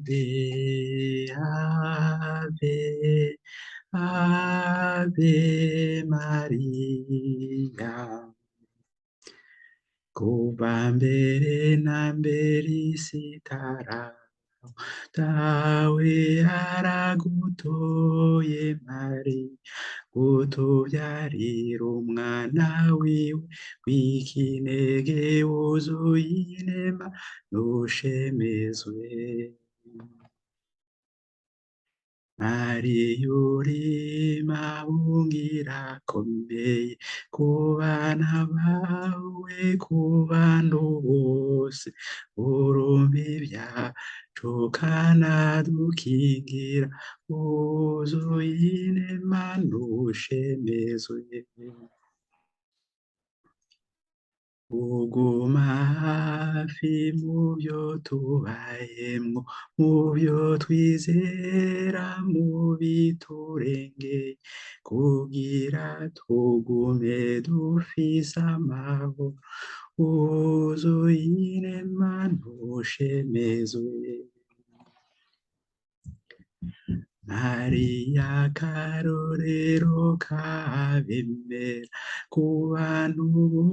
Ave, ave, ave Maria. Kuva mbere na mbere isi itararemwa, dawe aragutoye Mariya, utubyarira umwana wiwe w'ikinege, wuzuye inema n'ushemezwe. Mariya uri mabungira akomeye ku bana bawe, ku bantu bose, urumva ibyacu ukanadukingira, wuzuye inema n'ushemezwe. Uguma hafi mu byo tubayemwo, mu byo twizera, mu biturengeye, kugira tugume dufise amahoro, wuzuye inema n'ushemezwe. Mariya karorero kabemera ku bantu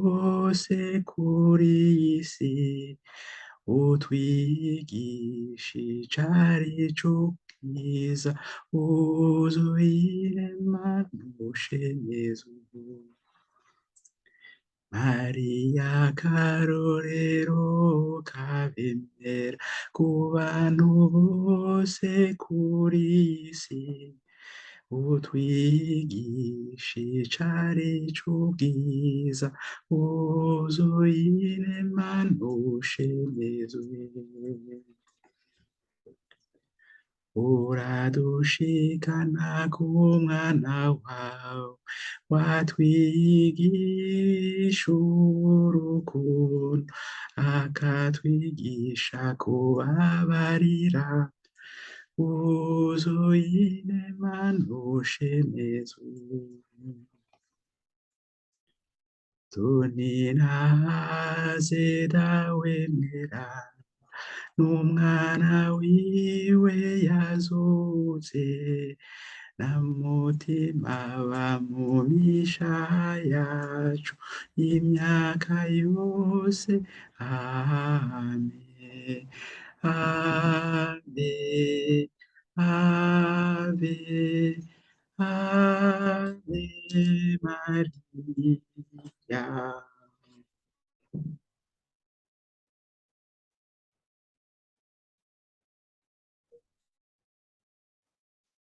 bose kuri iyi si, utwigisha icarico bwiza, wuzuye inema n'ushemezwe. Mariya karorero kabemera ku bantu bose kuri iyi si, utwigisha icarico ubwiza, wuzuye inema n'ushemezwe. Uradushikana ku mwana wawe, watwigisha urukundo, akatwigisha kubabarira, wuzuye inema n'ushemezwe. Tuninahaze dawe mweranda, n'umwana wiwe yazutse, na mutima bamumisha yacu imyaka yose. Amen. Ave, ave, ave Maria.